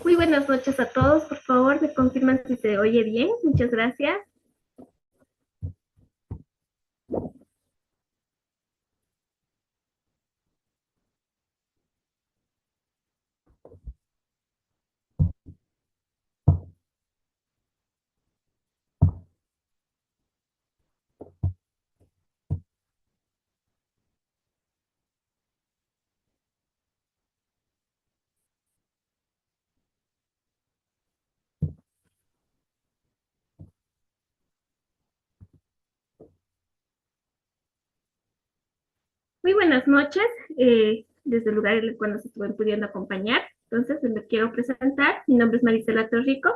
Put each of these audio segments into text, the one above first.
Muy buenas noches a todos. Por favor, me confirman si se oye bien. Muchas gracias. Muy buenas noches. Desde el lugar en el cual nos estuvieron pudiendo acompañar. Entonces, me quiero presentar. Mi nombre es Marisela Torrico.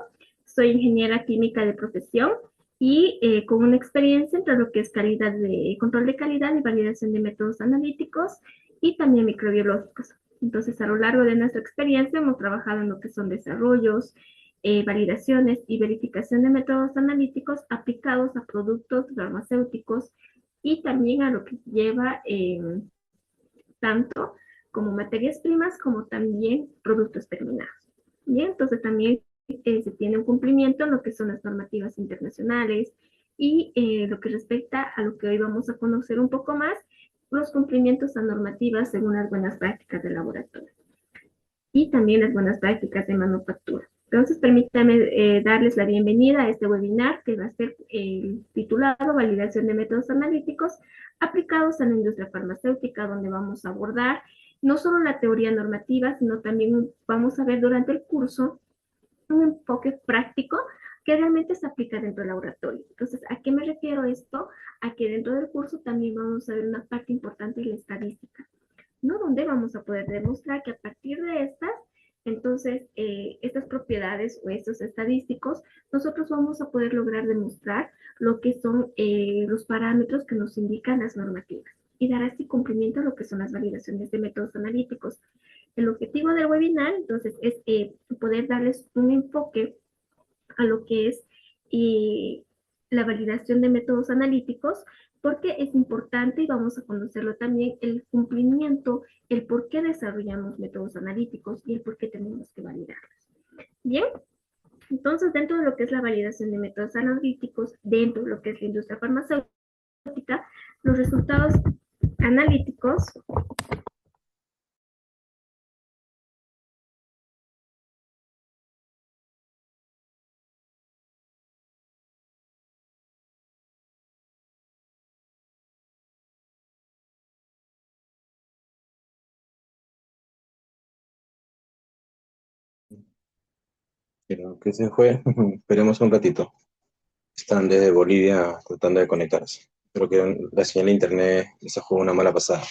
Soy ingeniera química de profesión y con una experiencia entre lo que es calidad de control de calidad y validación de métodos analíticos y también microbiológicos. Entonces, a lo largo de nuestra experiencia hemos trabajado en lo que son desarrollos, validaciones y verificación de métodos analíticos aplicados a productos farmacéuticos y también a lo que lleva tanto como materias primas como también productos terminados. Bien, entonces también se tiene un cumplimiento en lo que son las normativas internacionales y lo que respecta a lo que hoy vamos a conocer un poco más, los cumplimientos a normativas según las buenas prácticas de laboratorio y también las buenas prácticas de manufactura. Entonces, permítanme darles la bienvenida a este webinar que va a ser titulado Validación de métodos analíticos aplicados a la industria farmacéutica, donde vamos a abordar no solo la teoría normativa, sino también vamos a ver durante el curso un enfoque práctico que realmente se aplica dentro del laboratorio. Entonces, ¿a qué me refiero esto? A que dentro del curso también vamos a ver una parte importante de la estadística. ¿No? Donde vamos a poder demostrar que a partir de estas, entonces, estas propiedades o estos estadísticos, nosotros vamos a poder lograr demostrar lo que son los parámetros que nos indican las normativas y dar así cumplimiento a lo que son las validaciones de métodos analíticos. El objetivo del webinar, entonces, es poder darles un enfoque a lo que es eh, la validación de métodos analíticos, porque es importante y vamos a conocerlo también el cumplimiento, el por qué desarrollamos métodos analíticos y el por qué tenemos que validarlos. Bien, entonces dentro de lo que es la validación de métodos analíticos, dentro de lo que es la industria farmacéutica, los resultados analíticos Creo que se fue. Esperemos un ratito. Están desde Bolivia tratando de conectarse. Creo que la señal de internet les jugó una mala pasada.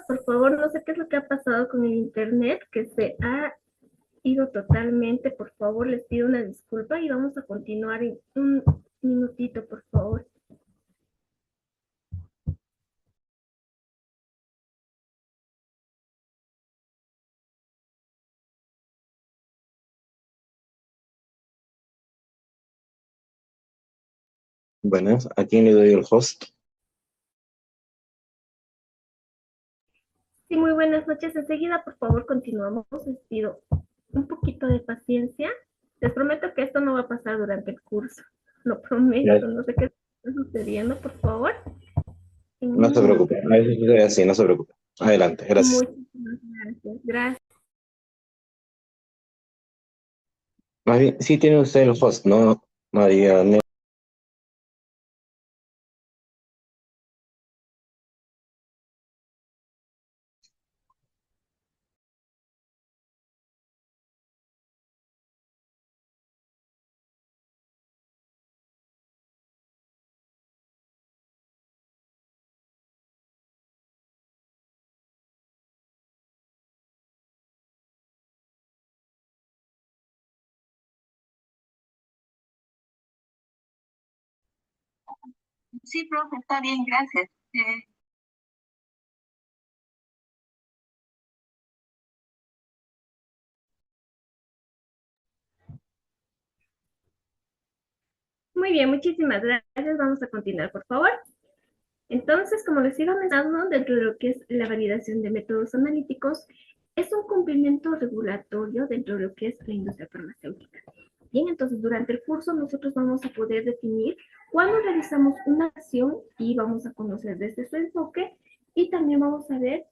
por favor, no sé qué es lo que ha pasado con el internet, que se ha ido totalmente. Por favor, les pido una disculpa y vamos a continuar en un minutito, por favor. Bueno, ¿a quién le doy el host? Sí, muy buenas noches. Enseguida, por favor, continuamos. Les pido un poquito de paciencia. Les prometo que esto no va a pasar durante el curso. Lo prometo. Ya. No sé qué está sucediendo, por favor. En No un se preocupe, minuto. a veces sucede así, no se preocupe. Adelante, gracias. Muchísimas gracias. Gracias. Más bien, sí tiene usted el host, ¿no, María? Sí, profe, está bien, gracias. Muy bien, muchísimas gracias. Vamos a continuar, por favor. Entonces, como les iba mencionando, dentro de lo que es la validación de métodos analíticos, es un cumplimiento regulatorio dentro de lo que es la industria farmacéutica. Bien, entonces durante el curso nosotros vamos a poder definir cuándo realizamos una acción y vamos a conocer desde su enfoque y también vamos a ver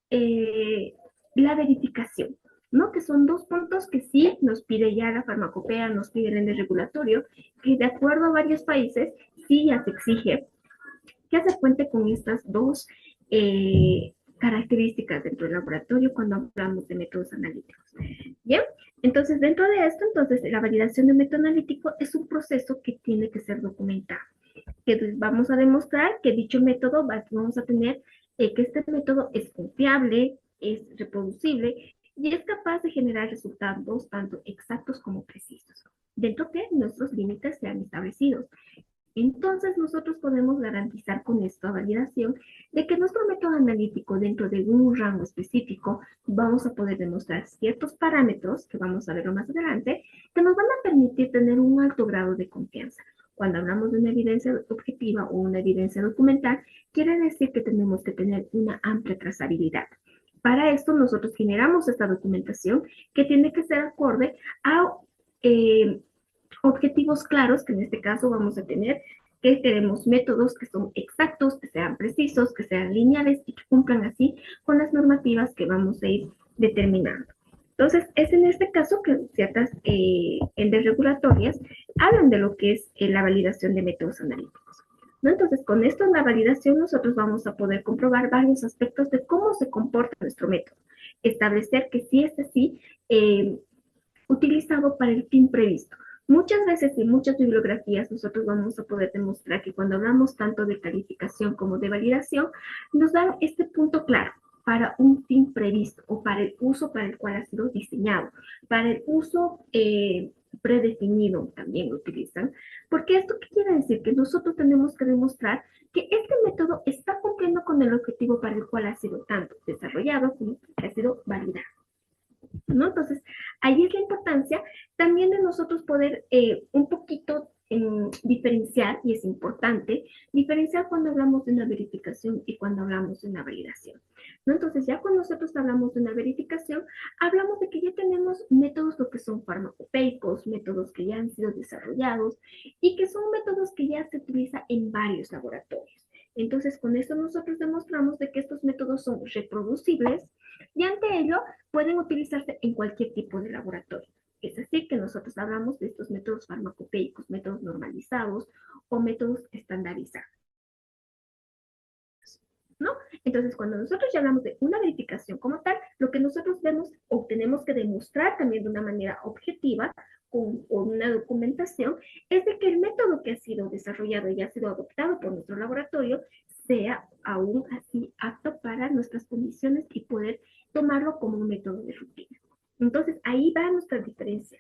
eh, la verificación, ¿no? Que son dos puntos que sí nos pide ya la farmacopea, nos pide el ente regulatorio, que de acuerdo a varios países sí ya se exige que se cuente con estas dos características dentro del laboratorio cuando hablamos de métodos analíticos. Bien, entonces dentro de esto, entonces la validación de método analítico es un proceso que tiene que ser documentado, que vamos a demostrar que dicho método vamos a tener que este método es confiable, es reproducible y es capaz de generar resultados tanto exactos como precisos, dentro de nuestros límites sean establecidos. Entonces nosotros podemos garantizar con esta validación de que nuestro método analítico dentro de un rango específico vamos a poder demostrar ciertos parámetros, que vamos a verlo más adelante, que nos van a permitir tener un alto grado de confianza. Cuando hablamos de una evidencia objetiva o una evidencia documental, quiere decir que tenemos que tener una amplia trazabilidad. Para esto nosotros generamos esta documentación que tiene que ser acorde a objetivos claros, que en este caso vamos a tener que queremos métodos que son exactos, que sean precisos, que sean lineales y que cumplan así con las normativas que vamos a ir determinando. Entonces, es en este caso que ciertas entes regulatorias hablan de lo que es la validación de métodos analíticos, ¿no? Entonces, con esto en la validación nosotros vamos a poder comprobar varios aspectos de cómo se comporta nuestro método, establecer que sí es así, utilizado para el fin previsto. Muchas veces en muchas bibliografías nosotros vamos a poder demostrar que cuando hablamos tanto de calificación como de validación, nos dan este punto claro para un fin previsto o para el uso para el cual ha sido diseñado, para el uso predefinido también lo utilizan, porque esto qué quiere decir que nosotros tenemos que demostrar que este método está cumpliendo con el objetivo para el cual ha sido tanto desarrollado como ha sido validado, ¿no? Entonces, ahí es la importancia también de nosotros poder un poquito diferenciar, y es importante, diferenciar cuando hablamos de una verificación y cuando hablamos de una validación, ¿no? Entonces, ya cuando nosotros hablamos de una verificación, hablamos de que ya tenemos métodos lo que son farmacopeicos, métodos que ya han sido desarrollados y que son métodos que ya se utilizan en varios laboratorios. Entonces, con esto nosotros demostramos de que estos métodos son reproducibles y ante ello pueden utilizarse en cualquier tipo de laboratorio. Es así que nosotros hablamos de estos métodos farmacopeicos, métodos normalizados o métodos estandarizados, ¿no? Entonces, cuando nosotros ya hablamos de una verificación como tal, lo que nosotros vemos o tenemos que demostrar también de una manera objetiva con una documentación es de que el método que ha sido desarrollado y ha sido adoptado por nuestro laboratorio sea aún así apto para nuestras condiciones y poder tomarlo como un método de rutina. Entonces, ahí va nuestra diferencia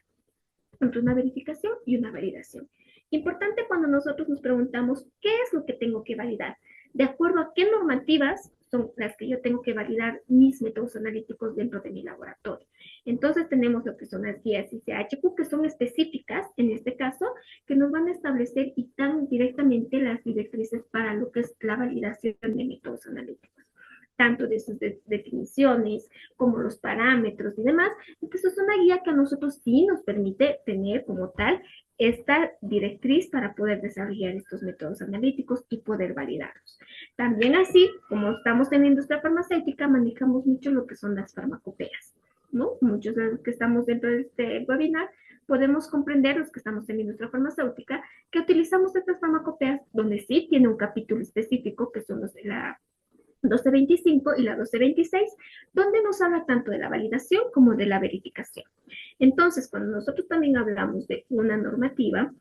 entre una verificación y una validación. Importante cuando nosotros nos preguntamos qué es lo que tengo que validar, de acuerdo a qué normativas son las que yo tengo que validar mis métodos analíticos dentro de mi laboratorio. Entonces tenemos lo que son las guías ICHQ, que son específicas en este caso, que nos van a establecer y dan directamente las directrices para lo que es la validación de métodos analíticos, tanto de sus definiciones como los parámetros y demás. Entonces es una guía que a nosotros sí nos permite tener como tal esta directriz para poder desarrollar estos métodos analíticos y poder validarlos. También así, como estamos en la industria farmacéutica, manejamos mucho lo que son las farmacopeas, ¿no? Muchos de los que estamos dentro de este webinar podemos comprender, los que estamos en la industria farmacéutica, que utilizamos estas farmacopeas donde sí tiene un capítulo específico, que son los de la 1225 y la 1226, donde nos habla tanto de la validación como de la verificación. Entonces, cuando nosotros también hablamos de una normativa,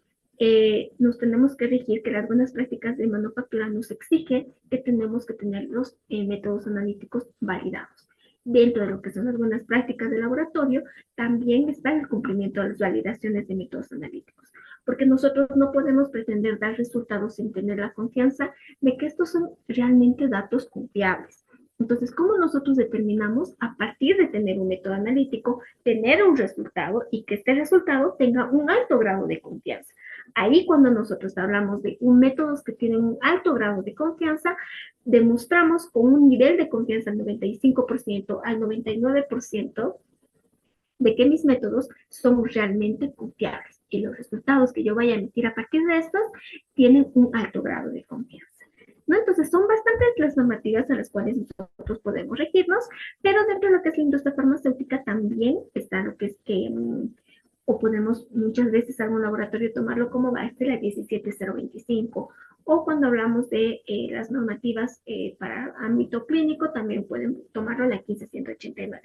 nos tenemos que regir que las buenas prácticas de manufactura nos exige que tenemos que tener los métodos analíticos validados. Dentro de lo que son las buenas prácticas de laboratorio, también está el cumplimiento de las validaciones de métodos analíticos, porque nosotros no podemos pretender dar resultados sin tener la confianza de que estos son realmente datos confiables. Entonces, ¿cómo nosotros determinamos a partir de tener un método analítico, tener un resultado y que este resultado tenga un alto grado de confianza? Ahí cuando nosotros hablamos de métodos que tienen un alto grado de confianza, demostramos con un nivel de confianza del 95% al 99% de que mis métodos son realmente confiables y los resultados que yo vaya a emitir a partir de estos tienen un alto grado de confianza, ¿no? Entonces son bastantes las normativas a las cuales nosotros podemos regirnos, pero dentro de lo que es la industria farmacéutica también está lo que es o podemos muchas veces algún laboratorio tomarlo como base, la 17025, o cuando hablamos de las normativas para ámbito clínico, también pueden tomarlo la 15189.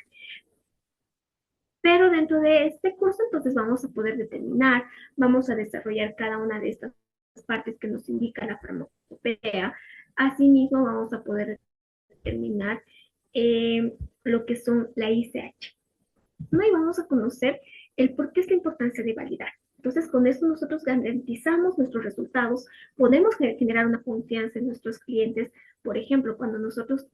Pero dentro de este curso, entonces vamos a poder determinar, vamos a desarrollar cada una de estas partes que nos indica la farmacopea. Asimismo, vamos a poder determinar lo que son la ICH, ¿no? Y vamos a conocer el por qué es la importancia de validar. Entonces, con esto nosotros garantizamos nuestros resultados, podemos generar una confianza en nuestros clientes. Por ejemplo, cuando nosotros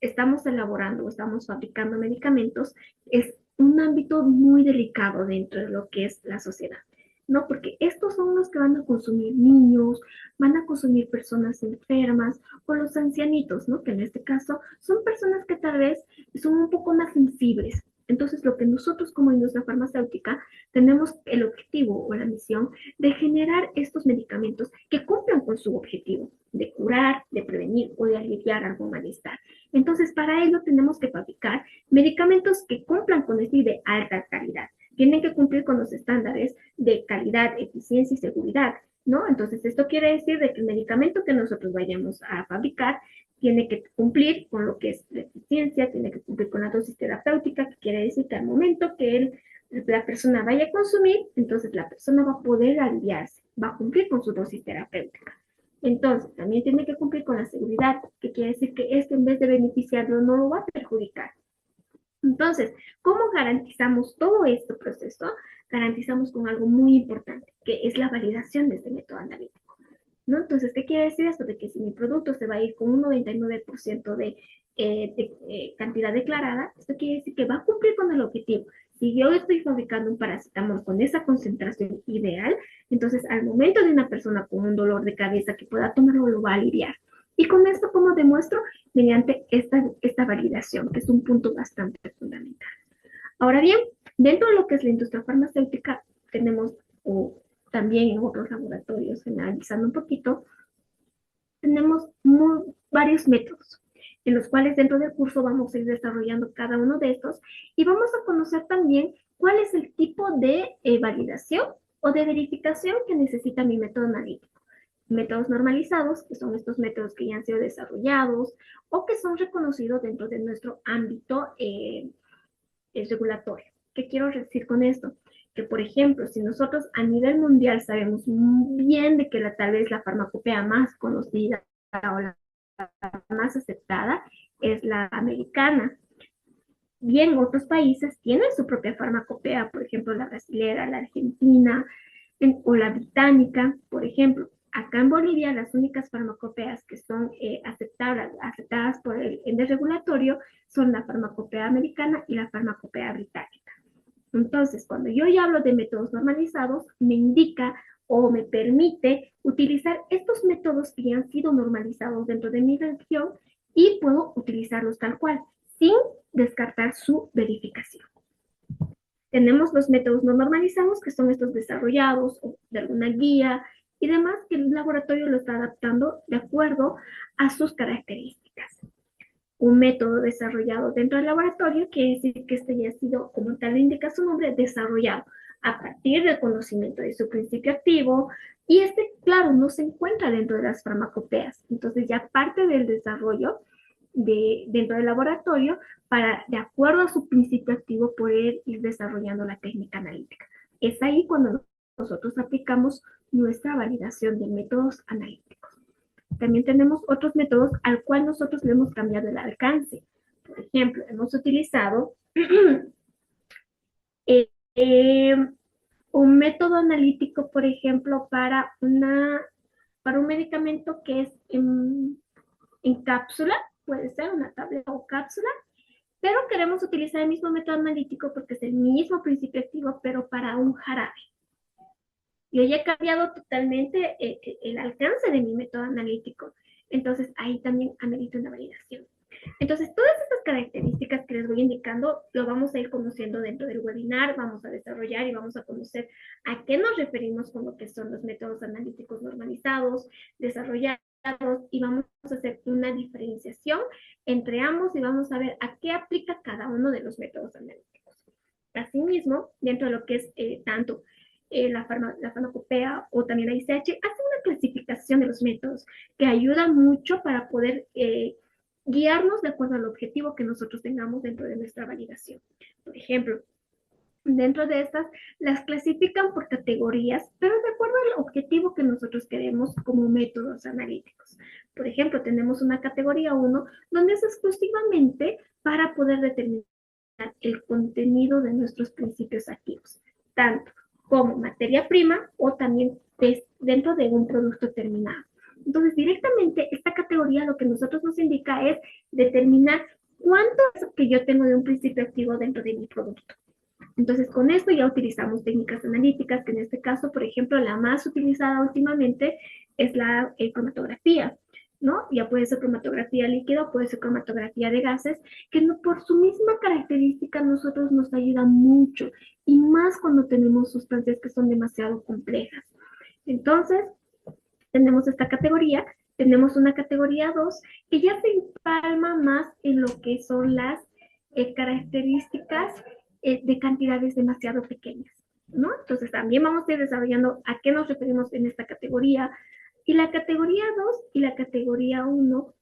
estamos elaborando o estamos fabricando medicamentos, es un ámbito muy delicado dentro de lo que es la sociedad, ¿no? Porque estos son los que van a consumir niños, van a consumir personas enfermas o los ancianitos, ¿no? Que en este caso son personas que tal vez son un poco más sensibles. Entonces, lo que nosotros como industria farmacéutica tenemos el objetivo o la misión de generar estos medicamentos que cumplan con su objetivo de curar, de prevenir o de aliviar algún malestar. Entonces, para ello tenemos que fabricar medicamentos que cumplan con este de alta calidad. Tienen que cumplir con los estándares de calidad, eficiencia y seguridad, ¿no? Entonces, esto quiere decir de que el medicamento que nosotros vayamos a fabricar tiene que cumplir con lo que es la eficiencia, tiene que cumplir con la dosis terapéutica, que quiere decir que al momento que la persona vaya a consumir, entonces la persona va a poder aliviarse, va a cumplir con su dosis terapéutica. Entonces, también tiene que cumplir con la seguridad, que quiere decir que esto en vez de beneficiarlo no lo va a perjudicar. Entonces, ¿cómo garantizamos todo este proceso? Garantizamos con algo muy importante, que es la validación de este método analítico, ¿no? Entonces, ¿qué quiere decir esto? De que si mi producto se va a ir con un 99% de cantidad declarada, esto quiere decir que va a cumplir con el objetivo. Si yo estoy fabricando un paracetamol con esa concentración ideal, entonces al momento de una persona con un dolor de cabeza que pueda tomarlo, lo va a aliviar. Y con esto, ¿cómo demuestro? Mediante esta validación, que es un punto bastante fundamental. Ahora bien, dentro de lo que es la industria farmacéutica, tenemos, o también en otros laboratorios, analizando un poquito, tenemos varios métodos, en los cuales dentro del curso vamos a ir desarrollando cada uno de estos y vamos a conocer también cuál es el tipo de validación o de verificación que necesita mi método analítico. Métodos normalizados, que son estos métodos que ya han sido desarrollados o que son reconocidos dentro de nuestro ámbito regulatorio. ¿Qué quiero decir con esto? Que, por ejemplo, si nosotros a nivel mundial sabemos bien de que tal vez la farmacopea más conocida o la más aceptada es la americana. Bien, otros países tienen su propia farmacopea, por ejemplo, la brasilera, la argentina o la británica, por ejemplo. Acá en Bolivia, las únicas farmacopeas que son aceptadas por el ente regulatorio son la farmacopea americana y la farmacopea británica. Entonces, cuando yo ya hablo de métodos normalizados, me indica o me permite utilizar estos métodos que ya han sido normalizados dentro de mi región y puedo utilizarlos tal cual, sin descartar su verificación. Tenemos los métodos no normalizados, que son estos desarrollados o de alguna guía y demás, que el laboratorio lo está adaptando de acuerdo a sus características. Un método desarrollado dentro del laboratorio quiere decir que este ya ha sido, como tal indica su nombre, desarrollado a partir del conocimiento de su principio activo, y este, claro, no se encuentra dentro de las farmacopeas. Entonces ya parte del desarrollo dentro del laboratorio para, de acuerdo a su principio activo, poder ir desarrollando la técnica analítica. Es ahí cuando nosotros aplicamos nuestra validación de métodos analíticos. También tenemos otros métodos al cual nosotros le hemos cambiado el alcance. Por ejemplo, hemos utilizado un método analítico, por ejemplo, para un medicamento que es en cápsula, puede ser una tableta o cápsula, pero queremos utilizar el mismo método analítico porque es el mismo principio activo, pero para un jarabe. Yo ya he cambiado totalmente el alcance de mi método analítico. Entonces, ahí también amerita una validación. Entonces, todas estas características que les voy indicando, lo vamos a ir conociendo dentro del webinar, vamos a desarrollar y vamos a conocer a qué nos referimos con lo que son los métodos analíticos normalizados, desarrollados, y vamos a hacer una diferenciación entre ambos y vamos a ver a qué aplica cada uno de los métodos analíticos. Asimismo, dentro de lo que es tanto la farmacopea o también la ICH, hace una clasificación de los métodos que ayuda mucho para poder guiarnos de acuerdo al objetivo que nosotros tengamos dentro de nuestra validación. Por ejemplo, dentro de estas las clasifican por categorías, pero de acuerdo al objetivo que nosotros queremos como métodos analíticos. Por ejemplo, tenemos una categoría 1 donde es exclusivamente para poder determinar el contenido de nuestros principios activos, tanto como materia prima o también dentro de un producto terminado. Entonces, directamente esta categoría lo que nosotros nos indica es determinar cuánto es que yo tengo de un principio activo dentro de mi producto. Entonces, con esto ya utilizamos técnicas analíticas, que en este caso, por ejemplo, la más utilizada últimamente es la cromatografía, ¿no? Ya puede ser cromatografía líquida, puede ser cromatografía de gases, que no, por su misma característica nosotros nos ayuda mucho, y más cuando tenemos sustancias que son demasiado complejas. Entonces, tenemos esta categoría, tenemos una categoría 2 que ya se empalma más en lo que son las características de cantidades demasiado pequeñas, ¿no? Entonces también vamos a ir desarrollando a qué nos referimos en esta categoría. Y la categoría 2 y la categoría 1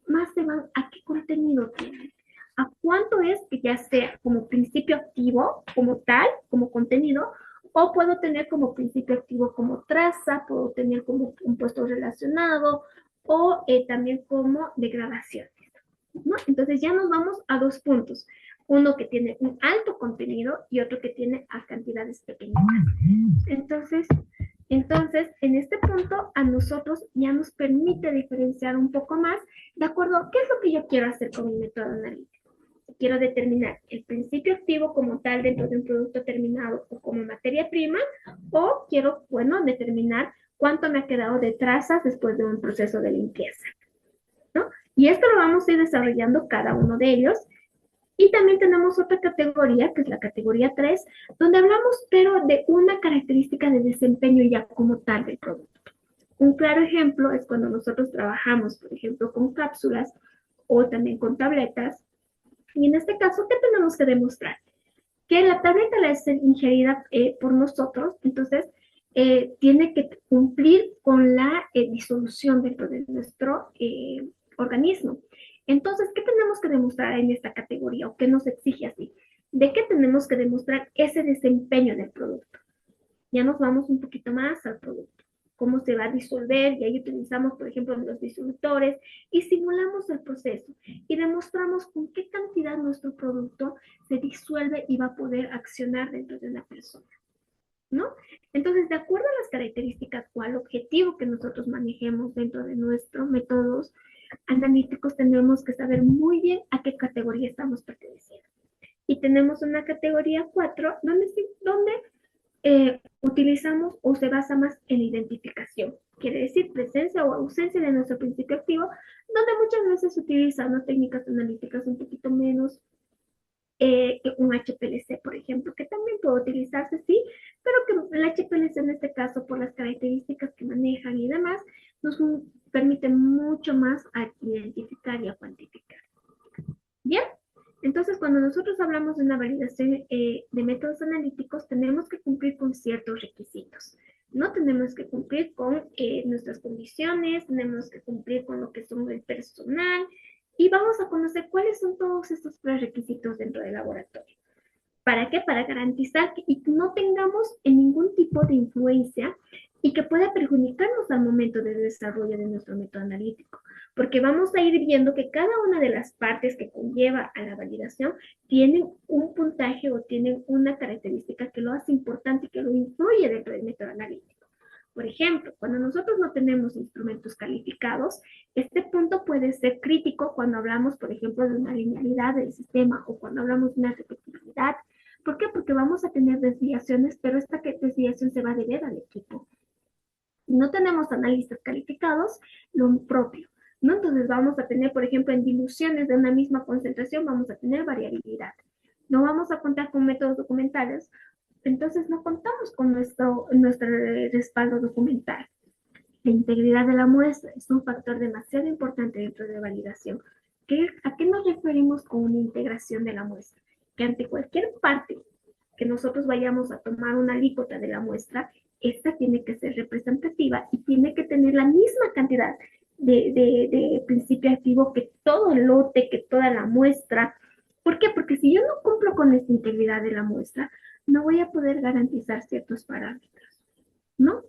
más se van a qué contenido tienen, a cuánto es que ya sea como principio activo, como tal, como contenido, o puedo tener como principio activo como traza, puedo tener como compuesto relacionado, o también como degradaciones, ¿no? Entonces ya nos vamos a dos puntos. Uno que tiene un alto contenido y otro que tiene a cantidades pequeñas. Entonces, en este punto, a nosotros ya nos permite diferenciar un poco más de acuerdo a qué es lo que yo quiero hacer con mi método analítico. Quiero determinar el principio activo como tal dentro de un producto terminado o como materia prima, o quiero, bueno, determinar cuánto me ha quedado de trazas después de un proceso de limpieza, ¿no? Y esto lo vamos a ir desarrollando cada uno de ellos. Y también tenemos otra categoría, que es la categoría 3, donde hablamos, pero de una característica de desempeño ya como tal del producto. Un claro ejemplo es cuando nosotros trabajamos, por ejemplo, con cápsulas o también con tabletas. Y en este caso, ¿qué tenemos que demostrar? Que la tableta la es ingerida por nosotros, entonces tiene que cumplir con la disolución dentro de nuestro organismo. Entonces, ¿qué tenemos que demostrar en esta categoría o qué nos exige así? ¿De qué tenemos que demostrar ese desempeño del producto? Ya nos vamos un poquito más al producto. cómo se va a disolver, y ahí utilizamos, por ejemplo, los disolutores, y simulamos el proceso, y demostramos con qué cantidad nuestro producto se disuelve y va a poder accionar dentro de una persona, ¿no? Entonces, de acuerdo a las características o al objetivo que nosotros manejemos dentro de nuestros métodos analíticos, tenemos que saber muy bien a qué categoría estamos perteneciendo. Y tenemos una categoría 4, donde utilizamos o se basa más en identificación. Quiere decir presencia o ausencia de nuestro principio activo, donde muchas veces se utilizan técnicas analíticas un poquito menos que un HPLC, por ejemplo, que también puede utilizarse, sí, pero que el HPLC en este caso, por las características que manejan y demás, nos permite mucho más a identificar y a cuantificar. Bien, entonces cuando nosotros hablamos de una validación de métodos analíticos, tenemos que cumplir con ciertos requisitos. No tenemos que cumplir con nuestras condiciones, tenemos que cumplir con lo que son el personal, y vamos a conocer cuáles son todos estos prerequisitos dentro del laboratorio. ¿Para qué? Para garantizar que no tengamos ningún tipo de influencia y que pueda perjudicarnos al momento del desarrollo de nuestro método analítico, porque vamos a ir viendo que cada una de las partes que conlleva a la validación tienen un puntaje o tienen una característica que lo hace importante y que lo influye dentro del método analítico. Por ejemplo, cuando nosotros no tenemos instrumentos calificados, este punto puede ser crítico cuando hablamos, por ejemplo, de una linealidad del sistema o cuando hablamos de una repetibilidad. ¿Por qué? Porque vamos a tener desviaciones, pero esta desviación se va a deber al equipo. No tenemos analistas calificados, lo propio, ¿no? Entonces vamos a tener, por ejemplo, en diluciones de una misma concentración, vamos a tener variabilidad. No vamos a contar con métodos documentales, entonces no contamos con nuestro respaldo documental. La integridad de la muestra es un factor demasiado importante dentro de la validación. ¿A qué nos referimos con una integración de la muestra? Que ante cualquier parte que nosotros vayamos a tomar una alícuota de la muestra, esta tiene que ser representativa y tiene que tener la misma cantidad de principio activo que todo el lote, que toda la muestra. ¿Por qué? Porque si yo no cumplo con esta integridad de la muestra, no voy a poder garantizar ciertos parámetros, ¿no?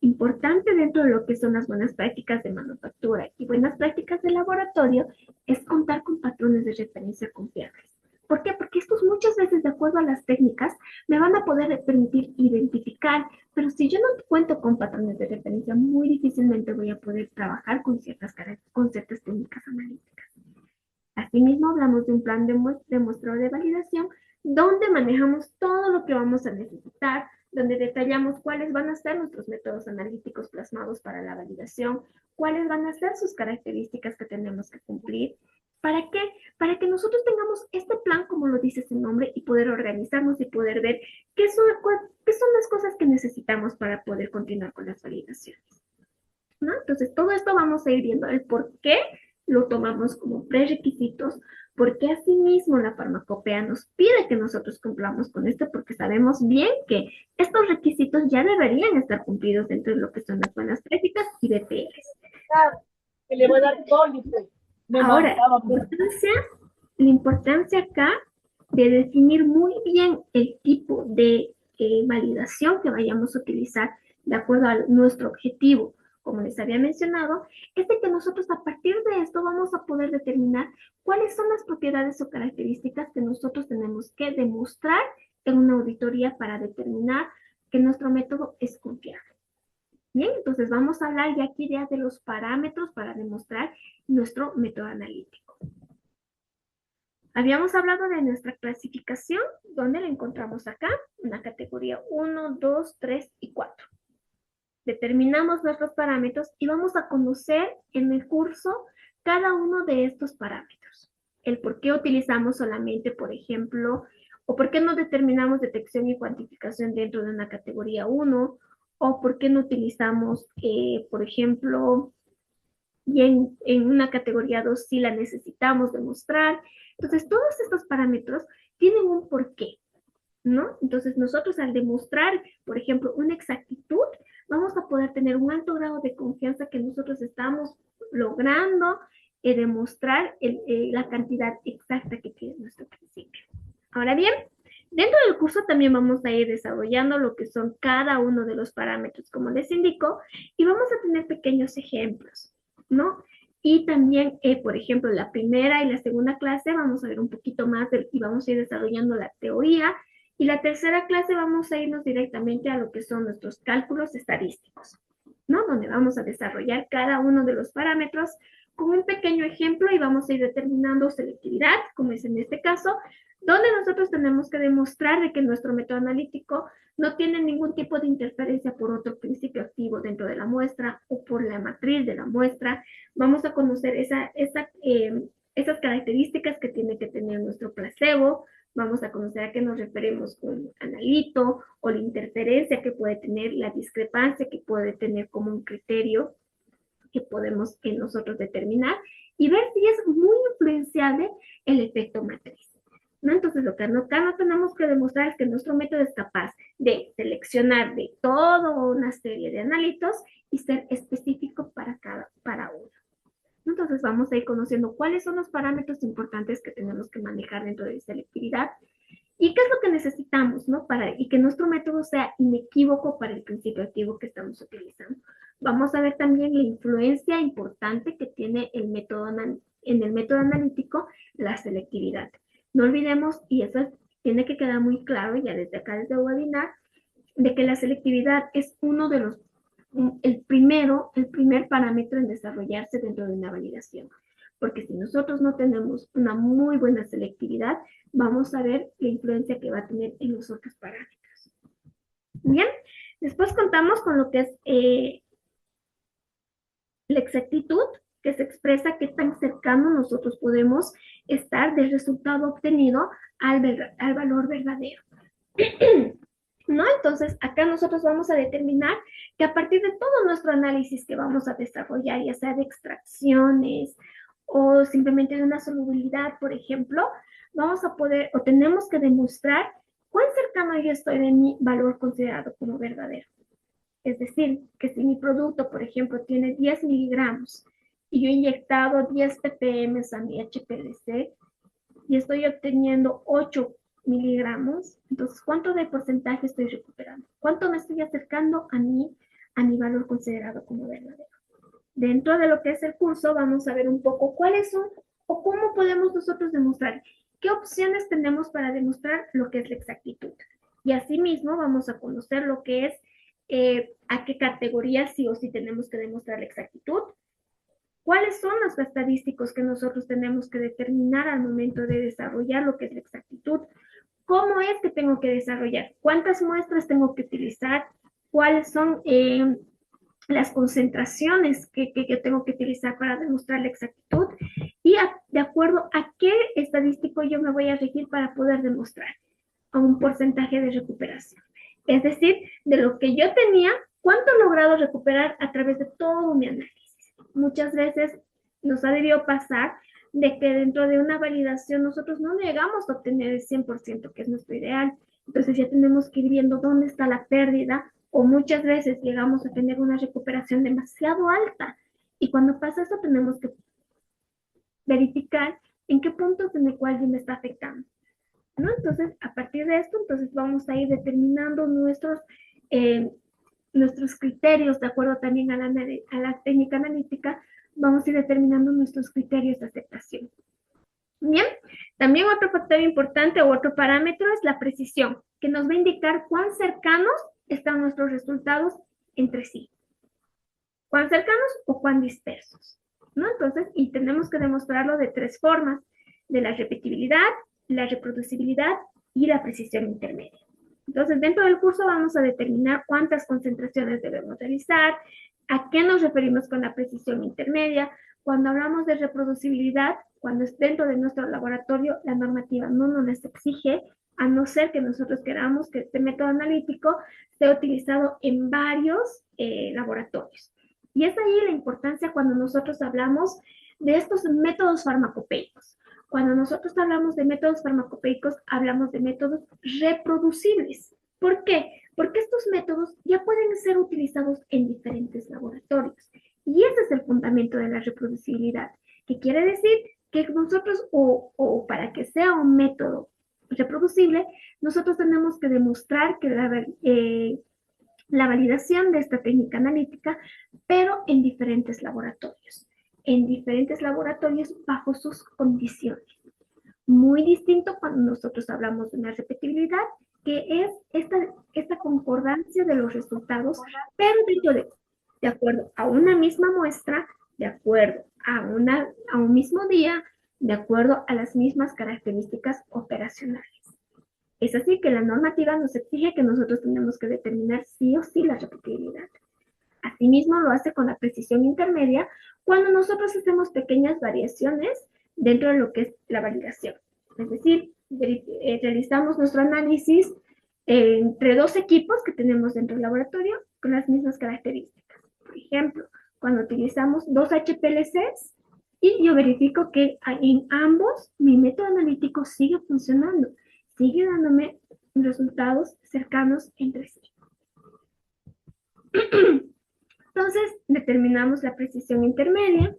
Importante dentro de lo que son las buenas prácticas de manufactura y buenas prácticas de laboratorio es contar con patrones de referencia confiables. ¿Por qué? Porque estos muchas veces, de acuerdo a las técnicas, me van a poder permitir identificar, pero si yo no cuento con patrones de referencia, muy difícilmente voy a poder trabajar con ciertas técnicas analíticas. Asimismo, hablamos de un plan de muestreo de validación, donde manejamos todo lo que vamos a necesitar, donde detallamos cuáles van a ser nuestros métodos analíticos plasmados para la validación, cuáles van a ser sus características que tenemos que cumplir. ¿Para qué? Para que nosotros tengamos este plan, como lo dice su nombre, y poder organizarnos y poder ver qué son las cosas que necesitamos para poder continuar con las validaciones, ¿no? Entonces, todo esto vamos a ir viendo el por qué lo tomamos como prerequisitos, porque asimismo la farmacopea nos pide que nosotros cumplamos con esto, porque sabemos bien que estos requisitos ya deberían estar cumplidos dentro de lo que son las buenas prácticas y BPLs. Ahora, la importancia acá de definir muy bien el tipo de validación que vayamos a utilizar de acuerdo a nuestro objetivo, como les había mencionado, es de que nosotros a partir de esto vamos a poder determinar cuáles son las propiedades o características que nosotros tenemos que demostrar en una auditoría para determinar que nuestro método es confiable. Bien, entonces vamos a hablar ya aquí de los parámetros para demostrar nuestro método analítico. Habíamos hablado de nuestra clasificación, donde la encontramos acá, una categoría 1, 2, 3 y 4. Determinamos nuestros parámetros y vamos a conocer en el curso cada uno de estos parámetros. El por qué utilizamos solamente, por ejemplo, o por qué no determinamos detección y cuantificación dentro de una categoría 1, o por qué no utilizamos, por ejemplo, y en una categoría 2 sí la necesitamos demostrar. Entonces, todos estos parámetros tienen un porqué, ¿no? Entonces, nosotros al demostrar, por ejemplo, una exactitud, vamos a poder tener un alto grado de confianza que nosotros estamos logrando demostrar la cantidad exacta que tiene nuestro principio. Ahora bien, Dentro del curso también vamos a ir desarrollando lo que son cada uno de los parámetros, como les indico, y vamos a tener pequeños ejemplos, ¿no? Y también, por ejemplo, la primera y la segunda clase vamos a ver un poquito más y vamos a ir desarrollando la teoría. Y la tercera clase vamos a irnos directamente a lo que son nuestros cálculos estadísticos, ¿no? Donde vamos a desarrollar cada uno de los parámetros con un pequeño ejemplo y vamos a ir determinando selectividad, como es en este caso, donde nosotros tenemos que demostrar de que nuestro método analítico no tiene ningún tipo de interferencia por otro principio activo dentro de la muestra o por la matriz de la muestra. Vamos a conocer esas características que tiene que tener nuestro placebo. Vamos a conocer a qué nos referimos con analito o la interferencia que puede tener, la discrepancia que puede tener como un criterio que podemos nosotros determinar y ver si es muy influenciable el efecto matriz, ¿no? Entonces, lo que acá no tenemos que demostrar es que nuestro método es capaz de seleccionar de toda una serie de analitos y ser específico para uno. Entonces, vamos a ir conociendo cuáles son los parámetros importantes que tenemos que manejar dentro de selectividad y qué es lo que necesitamos, ¿no? Y que nuestro método sea inequívoco para el principio activo que estamos utilizando. Vamos a ver también la influencia importante que tiene en el método analítico la selectividad. No olvidemos, y eso tiene que quedar muy claro ya desde acá, desde el webinar, de que la selectividad es uno de los, el primer parámetro en desarrollarse dentro de una validación. Porque si nosotros no tenemos una muy buena selectividad, vamos a ver la influencia que va a tener en los otros parámetros. Bien, después contamos con lo que es la exactitud, que se expresa qué tan cercano nosotros podemos estar del resultado obtenido al valor verdadero. ¿No? Entonces, acá nosotros vamos a determinar que a partir de todo nuestro análisis que vamos a desarrollar, ya sea de extracciones o simplemente de una solubilidad, por ejemplo, vamos a poder o tenemos que demostrar cuán cercano yo estoy de mi valor considerado como verdadero. Es decir, que si mi producto, por ejemplo, tiene 10 miligramos y yo he inyectado 10 ppm a mi HPLC y estoy obteniendo 8 miligramos, entonces, ¿cuánto de porcentaje estoy recuperando? ¿Cuánto me estoy acercando a mi valor considerado como verdadero? Dentro de lo que es el curso, vamos a ver un poco cuáles son o cómo podemos nosotros demostrar, qué opciones tenemos para demostrar lo que es la exactitud. Y asimismo, vamos a conocer lo que es a qué categoría sí o sí tenemos que demostrar la exactitud, cuáles son los estadísticos que nosotros tenemos que determinar al momento de desarrollar lo que es la exactitud, cómo es que tengo que desarrollar, cuántas muestras tengo que utilizar, cuáles son las concentraciones que tengo que utilizar para demostrar la exactitud y de acuerdo a qué estadístico yo me voy a regir para poder demostrar a un porcentaje de recuperación. Es decir, de lo que yo tenía, cuánto he logrado recuperar a través de todo mi análisis. Muchas veces nos ha debido pasar de que dentro de una validación nosotros no llegamos a obtener el 100%, que es nuestro ideal. Entonces ya tenemos que ir viendo dónde está la pérdida o muchas veces llegamos a tener una recuperación demasiado alta. Y cuando pasa eso tenemos que verificar en qué puntos en el cual me está afectando, ¿no? Entonces, a partir de esto, entonces vamos a ir determinando nuestros criterios, de acuerdo también a la técnica analítica, vamos a ir determinando nuestros criterios de aceptación. Bien, también otro factor importante o otro parámetro es la precisión, que nos va a indicar cuán cercanos están nuestros resultados entre sí. Cuán cercanos o cuán dispersos, ¿no? Entonces, y tenemos que demostrarlo de tres formas, de la repetibilidad, la reproducibilidad y la precisión intermedia. Entonces, dentro del curso vamos a determinar cuántas concentraciones debemos realizar, a qué nos referimos con la precisión intermedia. Cuando hablamos de reproducibilidad, cuando es dentro de nuestro laboratorio, la normativa no nos exige, a no ser que nosotros queramos que este método analítico sea utilizado en varios laboratorios. Y es ahí la importancia cuando nosotros hablamos de estos métodos farmacopeicos. Cuando nosotros hablamos de métodos farmacopeicos, hablamos de métodos reproducibles. ¿Por qué? Porque estos métodos ya pueden ser utilizados en diferentes laboratorios. Y ese es el fundamento de la reproducibilidad, que quiere decir que nosotros, o para que sea un método reproducible, nosotros tenemos que demostrar que la validación de esta técnica analítica, pero en diferentes laboratorios bajo sus condiciones. Muy distinto cuando nosotros hablamos de una repetibilidad, que es esta concordancia de los resultados, pero de acuerdo a una misma muestra, de acuerdo a un mismo día, de acuerdo a las mismas características operacionales. Es así que la normativa nos exige que nosotros tenemos que determinar sí o sí la repetibilidad. Asimismo lo hace con la precisión intermedia cuando nosotros hacemos pequeñas variaciones dentro de lo que es la validación. Es decir, realizamos nuestro análisis entre dos equipos que tenemos dentro del laboratorio con las mismas características. Por ejemplo, cuando utilizamos dos HPLCs y yo verifico que en ambos mi método analítico sigue funcionando, sigue dándome resultados cercanos entre sí. Entonces, determinamos la precisión intermedia,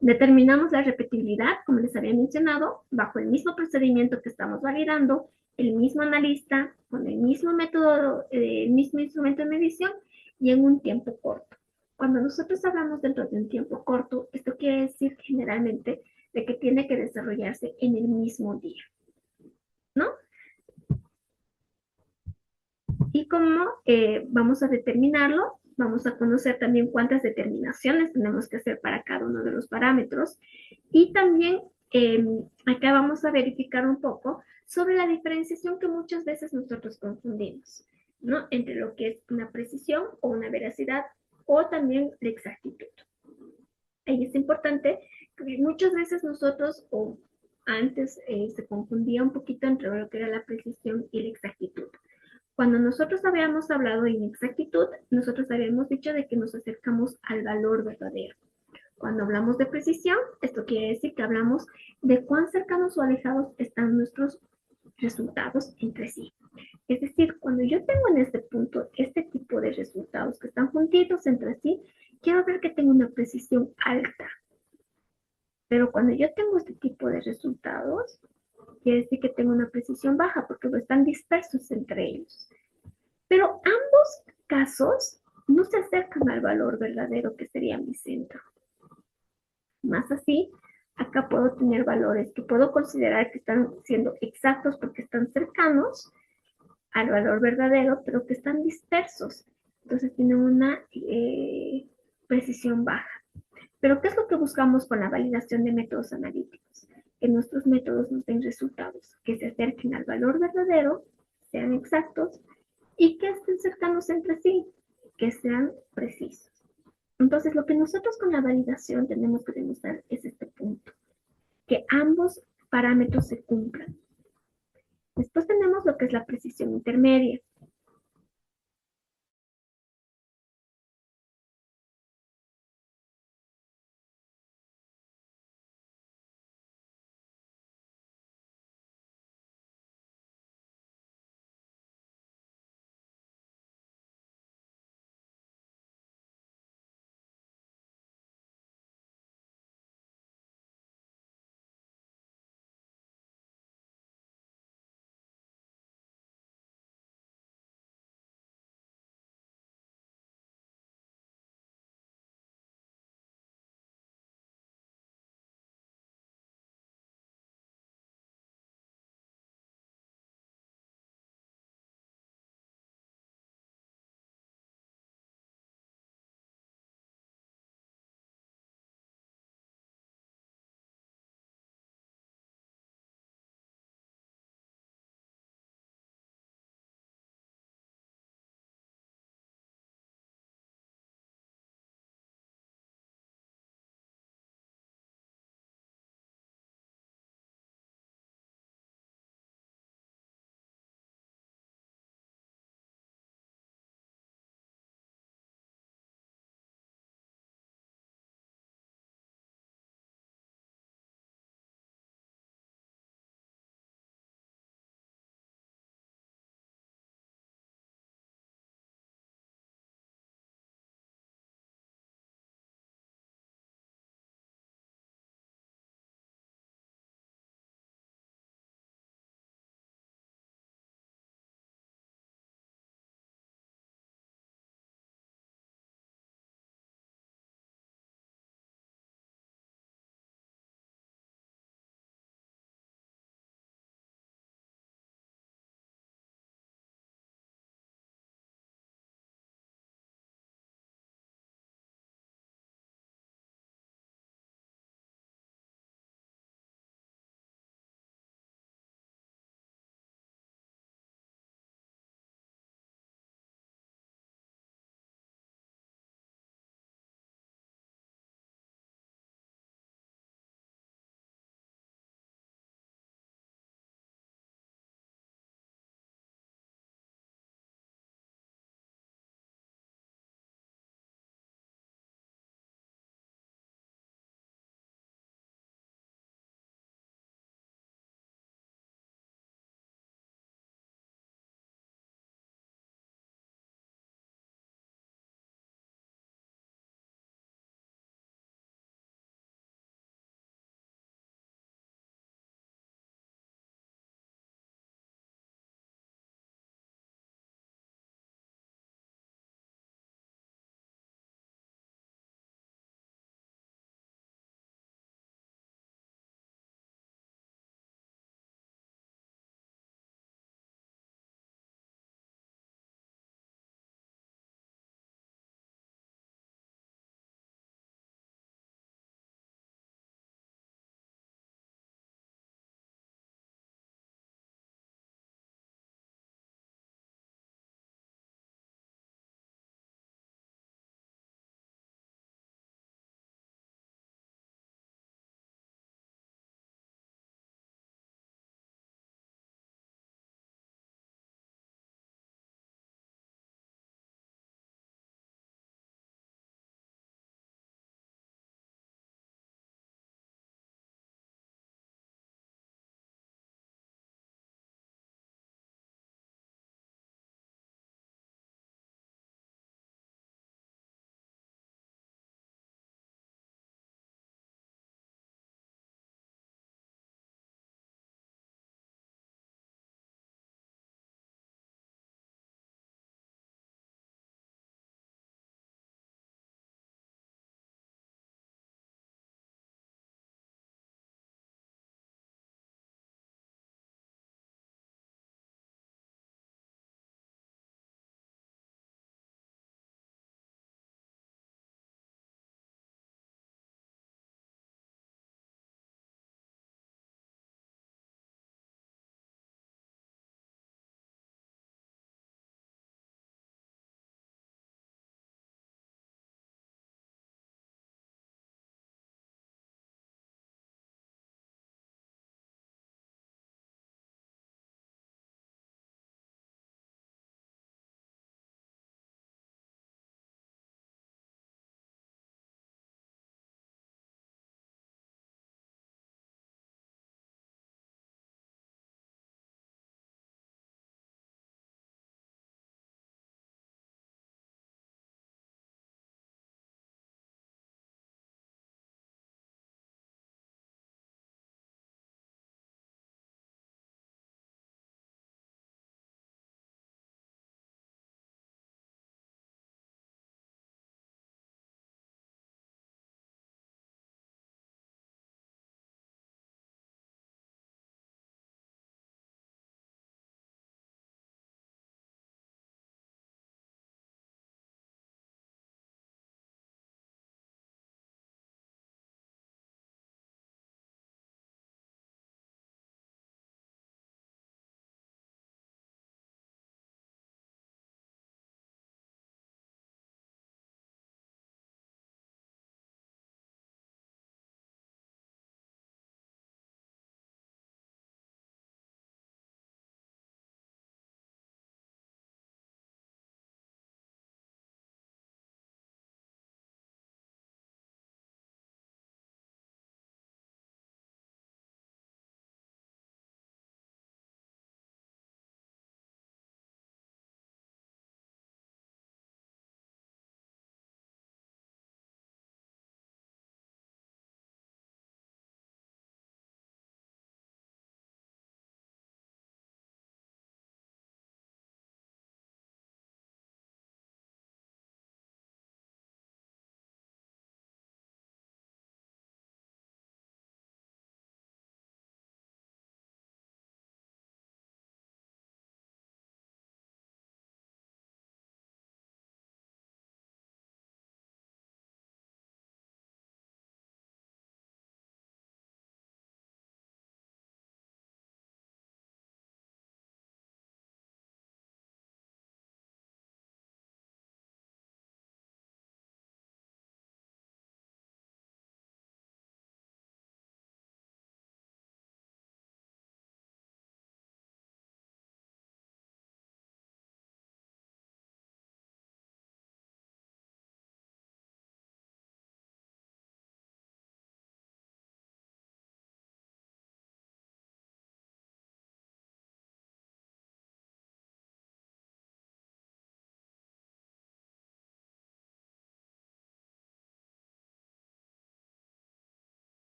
determinamos la repetibilidad, como les había mencionado, bajo el mismo procedimiento que estamos validando, el mismo analista, con el mismo método, el mismo instrumento de medición y en un tiempo corto. Cuando nosotros hablamos dentro de un tiempo corto, esto quiere decir generalmente de que tiene que desarrollarse en el mismo día, ¿no? Y cómo vamos a determinarlo, vamos a conocer también cuántas determinaciones tenemos que hacer para cada uno de los parámetros. Y también acá vamos a verificar un poco sobre la diferenciación que muchas veces nosotros confundimos, ¿no? Entre lo que es una precisión o una veracidad o también la exactitud. Ahí es importante que muchas veces nosotros, o antes se confundía un poquito entre lo que era la precisión y la exactitud. Cuando nosotros habíamos hablado de inexactitud, nosotros habíamos dicho de que nos acercamos al valor verdadero. Cuando hablamos de precisión, esto quiere decir que hablamos de cuán cercanos o alejados están nuestros resultados entre sí. Es decir, cuando yo tengo en este punto este tipo de resultados que están juntitos entre sí, quiero ver que tengo una precisión alta. Pero cuando yo tengo este tipo de resultados, quiere decir que tengo una precisión baja porque están dispersos entre ellos. Pero ambos casos no se acercan al valor verdadero que sería mi centro. Más así, acá puedo tener valores que puedo considerar que están siendo exactos porque están cercanos al valor verdadero, pero que están dispersos. Entonces tienen una precisión baja. Pero ¿qué es lo que buscamos con la validación de métodos analíticos? Que nuestros métodos nos den resultados que se acerquen al valor verdadero, sean exactos y que estén cercanos entre sí, que sean precisos. Entonces, lo que nosotros con la validación tenemos que demostrar es este punto, que ambos parámetros se cumplan. Después tenemos lo que es la precisión intermedia.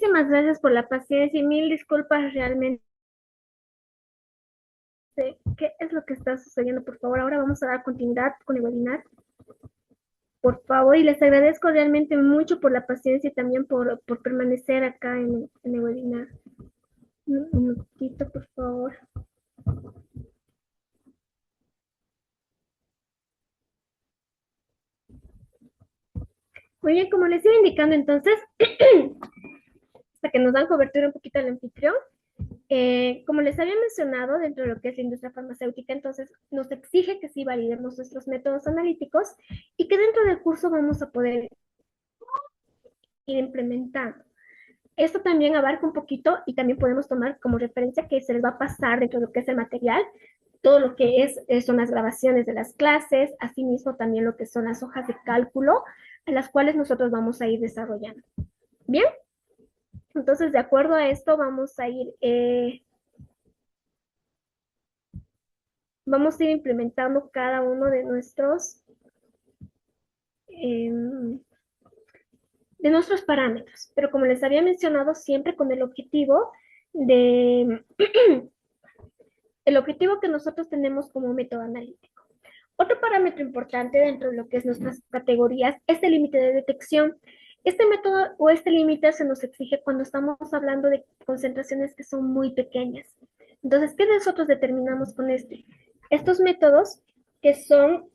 muchísimas gracias por la paciencia y mil disculpas realmente. ¿Qué es lo que está sucediendo? Por favor, ahora vamos a dar continuidad con el webinar. Por favor, y les agradezco realmente mucho por la paciencia y también por permanecer acá en el webinar. Un minutito, por favor. Muy bien, como les iba indicando entonces, hasta que nos dan cobertura un poquito al anfitrión, como les había mencionado, dentro de lo que es la industria farmacéutica, entonces nos exige que sí validemos nuestros métodos analíticos y que dentro del curso vamos a poder ir implementando. Esto también abarca un poquito y también podemos tomar como referencia que se les va a pasar dentro de lo que es el material, todo lo que son las grabaciones de las clases, asimismo también lo que son las hojas de cálculo, a las cuales nosotros vamos a ir desarrollando. Bien, entonces de acuerdo a esto vamos a ir implementando cada uno em, de nuestros parámetros, pero como les había mencionado, siempre con el objetivo de el objetivo que nosotros tenemos como método analítico. Otro parámetro importante dentro de lo que es nuestras categorías es el límite de detección. Este método o este límite se nos exige cuando estamos hablando de concentraciones que son muy pequeñas. Entonces, ¿qué nosotros determinamos con este? Estos métodos que son,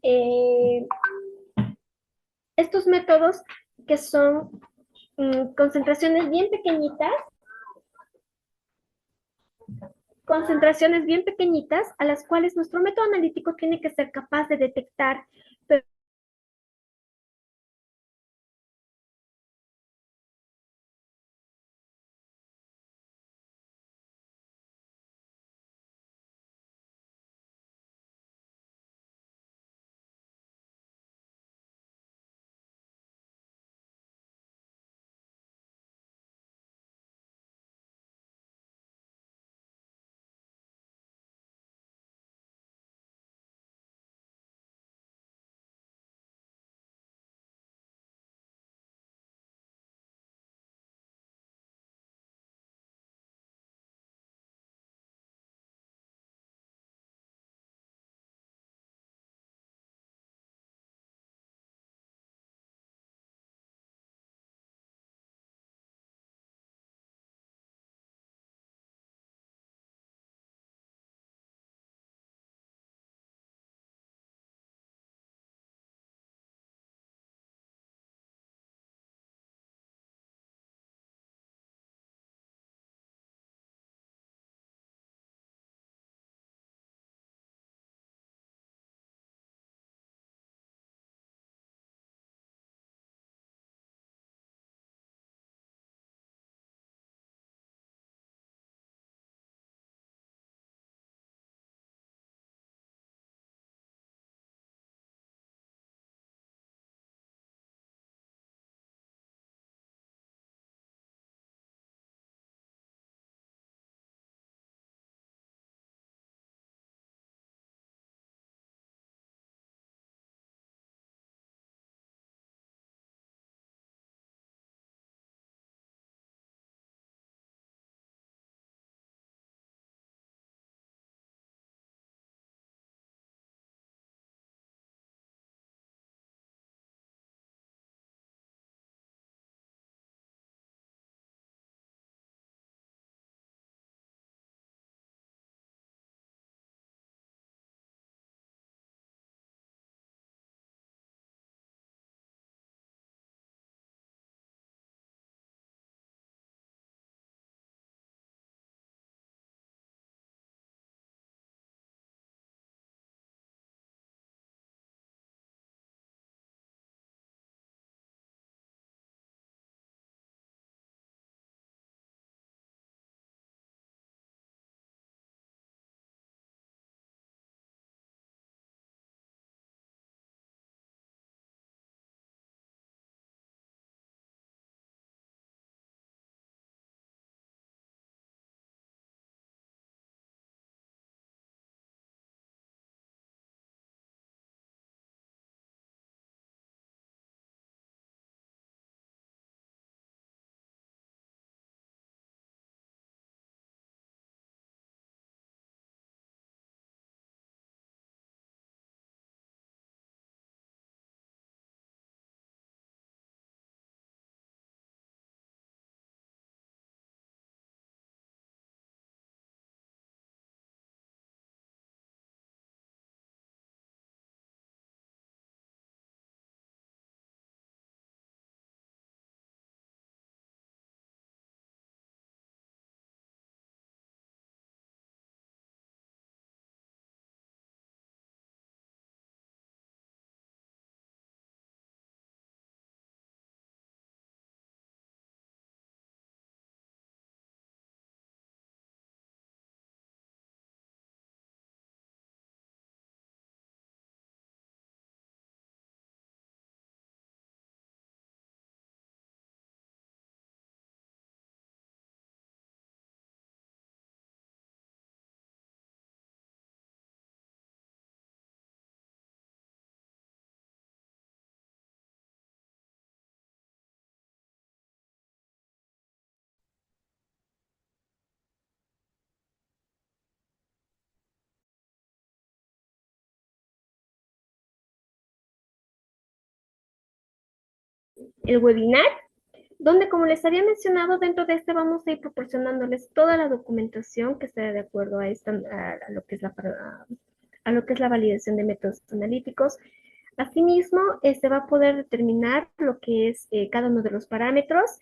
estos métodos que son concentraciones bien pequeñitas a las cuales nuestro método analítico tiene que ser capaz de detectar, pero el webinar, donde, como les había mencionado, dentro de este vamos a ir proporcionándoles toda la documentación que sea de acuerdo a, a lo que es a lo que es la validación de métodos analíticos. Asimismo, se va a poder determinar lo que es cada uno de los parámetros,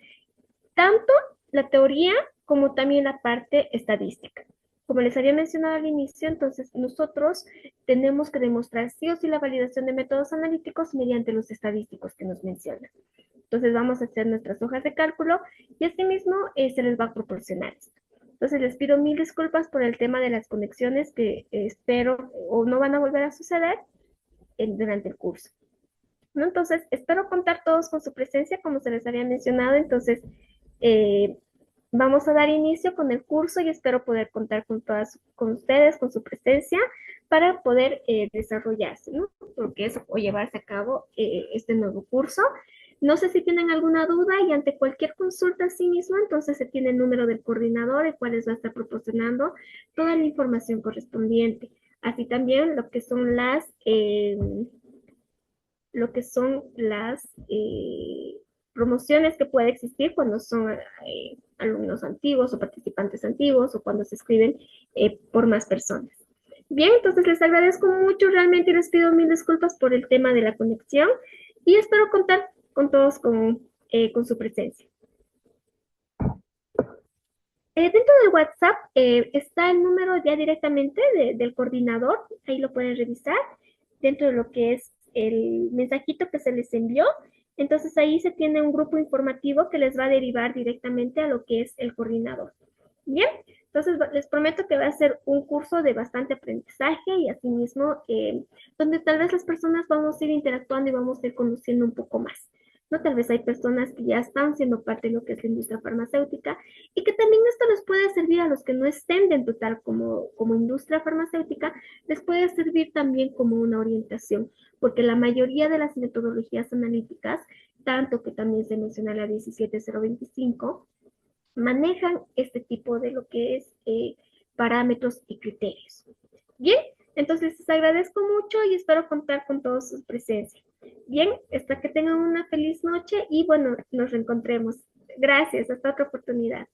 tanto la teoría como también la parte estadística. Como les había mencionado al inicio, entonces nosotros tenemos que demostrar sí o sí la validación de métodos analíticos mediante los estadísticos que nos mencionan. Entonces vamos a hacer nuestras hojas de cálculo y asimismo se les va a proporcionar esto. Entonces les pido mil disculpas por el tema de las conexiones que espero o no van a volver a suceder durante el curso. ¿No? Entonces espero contar todos con su presencia como se les había mencionado. Entonces vamos a dar inicio con el curso y espero poder contar con ustedes, con su presencia para poder desarrollarse, ¿no? Porque eso o llevarse a cabo este nuevo curso. No sé si tienen alguna duda y ante cualquier consulta sí mismo, entonces se tiene el número del coordinador, el cual les va a estar proporcionando toda la información correspondiente. Así también lo que son las promociones que puede existir cuando son alumnos antiguos o participantes antiguos o cuando se escriben por más personas. Bien, entonces les agradezco mucho realmente y les pido mil disculpas por el tema de la conexión y espero contar con todos con su presencia. Dentro del WhatsApp está el número ya directamente del coordinador, ahí lo pueden revisar, dentro de lo que es el mensajito que se les envió. Entonces ahí se tiene un grupo informativo que les va a derivar directamente a lo que es el coordinador. Bien, entonces les prometo que va a ser un curso de bastante aprendizaje y asimismo donde tal vez las personas vamos a ir interactuando y vamos a ir conociendo un poco más. ¿No? Tal vez hay personas que ya están siendo parte de lo que es la industria farmacéutica y que también esto les puede servir a los que no estén dentro tal como industria farmacéutica, les puede servir también como una orientación, porque la mayoría de las metodologías analíticas, tanto que también se menciona la 17025, manejan este tipo de lo que es parámetros y criterios. Bien, entonces les agradezco mucho y espero contar con toda su presencia. Bien, hasta que tengan una feliz noche y bueno, nos reencontremos. Gracias, hasta otra oportunidad.